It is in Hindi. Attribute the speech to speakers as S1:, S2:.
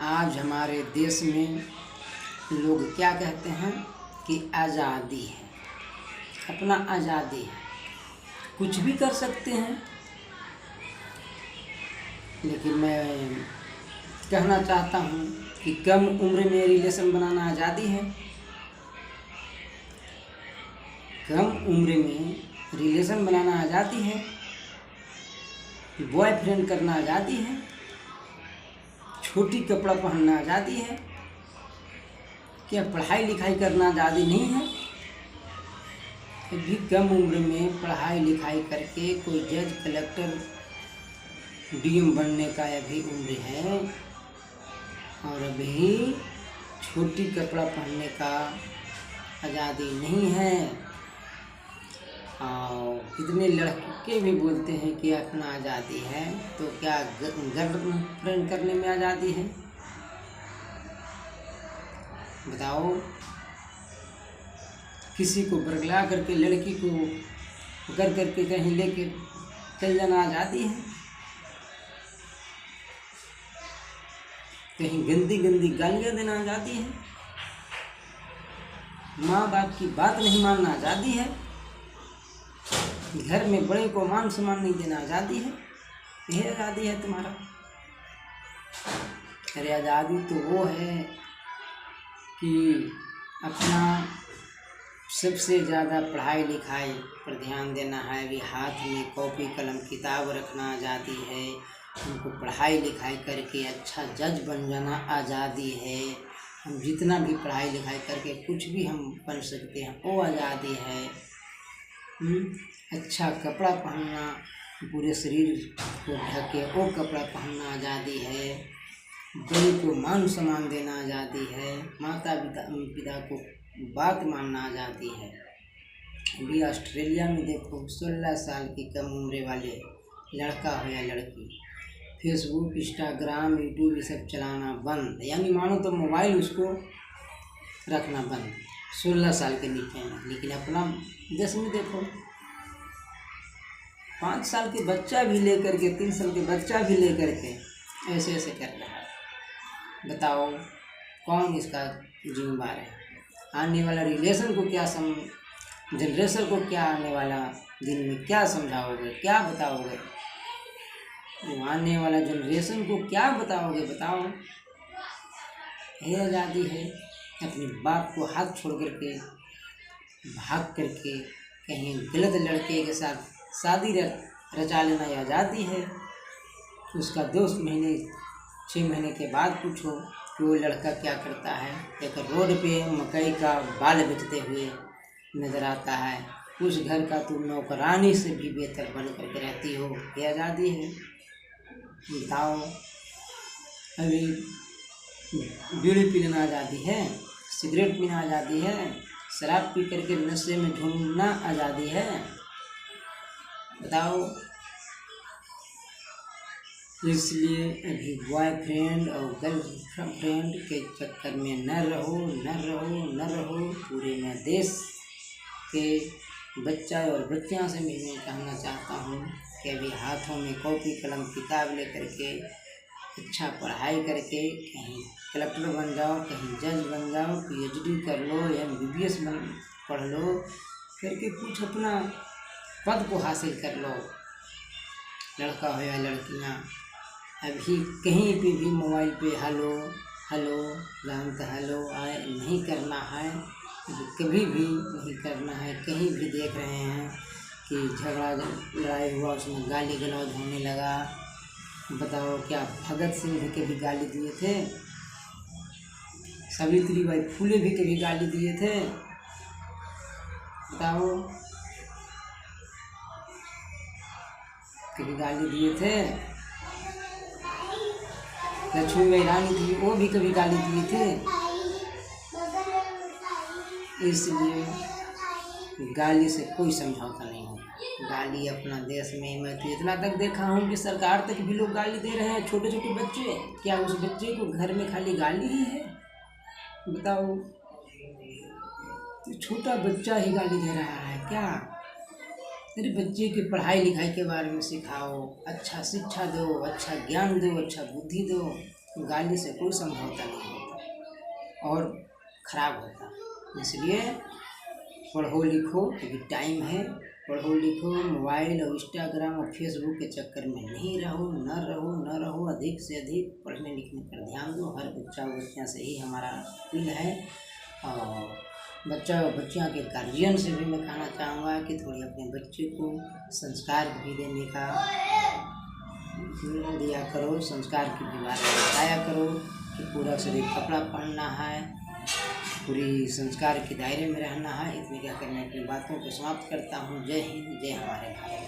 S1: आज हमारे देश में लोग क्या कहते हैं कि आज़ादी है, अपना आज़ादी है, कुछ भी कर सकते हैं। लेकिन मैं कहना चाहता हूँ कि कम उम्र में रिलेशन बनाना आज़ादी है। कम उम्र में रिलेशन बनाना आज़ादी है, बॉयफ्रेंड करना आज़ादी है, छोटी कपड़ा पहनना आज़ादी है। क्या पढ़ाई लिखाई करना आज़ादी नहीं है? अभी कम उम्र में पढ़ाई लिखाई करके कोई जज, कलेक्टर, डीएम बनने का अभी उम्र है, और अभी छोटी कपड़ा पहनने का आज़ादी नहीं है। और कितने लड़के भी बोलते हैं कि अपना आज़ादी है, तो क्या गर्लफ्रेंड करने में आज़ादी है? बताओ। किसी को बरगला करके लड़की को पकड़ करके कहीं लेके चल जाना आज़ादी है? कहीं गंदी गंदी गालियाँ देना आज़ादी है? माँ बाप की बात नहीं मानना आज़ादी है? घर में बड़े को मान सम्मान नहीं देना आज़ादी है? यही आज़ादी है तुम्हारा? अरे आज़ादी तो वो है कि अपना सबसे ज़्यादा पढ़ाई लिखाई पर ध्यान देना है। अभी हाथ में कॉपी कलम किताब रखना आज़ादी है। उनको पढ़ाई लिखाई करके अच्छा जज बन जाना आज़ादी है। हम जितना भी पढ़ाई लिखाई करके कुछ भी हम बन सकते हैं, वो आज़ादी है। अच्छा कपड़ा पहनना, पूरे शरीर को ढके वो कपड़ा पहनना आज़ादी है। बड़े को मान सम्मान देना आज़ादी है। माता पिता को बात मानना आज़ादी है। अभी ऑस्ट्रेलिया में देखो, 16 साल की कम उम्र वाले लड़का हो या लड़की फेसबुक, इंस्टाग्राम, यूट्यूब ये सब चलाना बंद, यानी मानो तो मोबाइल उसको रखना बंद, 16 साल के नीचे में। लेकिन अपना देश में देखो, 5 साल के बच्चा भी लेकर के, 3 साल के बच्चा भी लेकर के ऐसे ऐसे कर रहा है। बताओ कौन इसका जिम्मेदार है? आने वाला रिलेशन को क्या जनरेशन को क्या आने वाला दिन में क्या समझाओगे, क्या बताओगे? आने वाला जनरेशन को क्या बताओगे? बताओ। यह आज़ादी है। अपने बाप को हाथ छोड़ करके भाग करके कहीं गलत लड़के के साथ शादी रचा लेना यह आज़ादी है। उसका 2 महीने 6 महीने के बाद पूछो कि वो लड़का क्या करता है। एक रोड पे मकई का बाल बेचते हुए नज़र आता है, उस घर का तुम नौकरानी से भी बेहतर बन करके रहती हो। ये आज़ादी है? बताओ। अभी बीड़ी पीना आज़ादी है, सिगरेट पीना आज़ादी है, शराब पी करके नशे में झूमना आज़ादी है? बताओ। इसलिए अभी बॉयफ्रेंड और गर्लफ्रेंड के चक्कर में न रहो, न रहो, न रहो। पूरे मैं देश के बच्चा और बच्चियां से भी मैं कहना चाहता हूँ कि अभी हाथों में कॉपी कलम किताब लेकर के अच्छा पढ़ाई करके कहीं कलेक्टर बन जाओ, कहीं जज बन जाओ, PhD कर लो, MBBS पढ़ लो, करके कुछ अपना पद को हासिल कर लो। लड़का हो या लड़कियाँ, अभी कहीं पे भी मोबाइल पे हेलो हेलो जानता हेलो आए नहीं करना है, कभी भी नहीं करना है। कहीं भी देख रहे हैं कि झगड़ा लड़ाई हुआ, उसमें गाली गलौज होने लगा। बताओ, क्या भगत सिंह भी कभी गाली दिए थे? सावित्रीबाई फुले भी कभी गाली दिए थे? बताओ, कभी गाली दिए थे? लक्ष्मीबाई रानी थी, वो भी कभी गाली दिए थे? इसलिए गाली से कोई समझौता नहीं होता। गाली अपना देश में मैं तो इतना तक देखा हूँ कि सरकार तक भी लोग गाली दे रहे हैं, छोटे छोटे बच्चे। क्या उस बच्चे को घर में खाली गाली ही है? बताओ। तो छोटा बच्चा ही गाली दे रहा है क्या? मेरे बच्चे की पढ़ाई लिखाई के बारे में सिखाओ, अच्छा शिक्षा दो, अच्छा ज्ञान दो, अच्छा बुद्धि दो। गाली से कोई समझौता नहीं होता और ख़राब होता। इसलिए पढ़ो लिखो, अभी टाइम है, पढ़ो लिखो, मोबाइल और इंस्टाग्राम और फेसबुक के चक्कर में नहीं रहो, न रहो। अधिक से अधिक पढ़ने लिखने पर ध्यान दो। हर बच्चा और बच्चियाँ से ही हमारा अपील है। और बच्चा और बच्चियाँ के गार्जियन से भी मैं कहना चाहूँगा कि थोड़ी अपने बच्चे को संस्कार भी देने का दिया करो, संस्कार के बारे में बताया करो कि पूरा शरीर कपड़ा पहनना है, पूरी संस्कार के दायरे में रहना है। इतने कहकर मैं अपनी बातों को समाप्त करता हूँ। जय हिंद, जय हमारे भारत।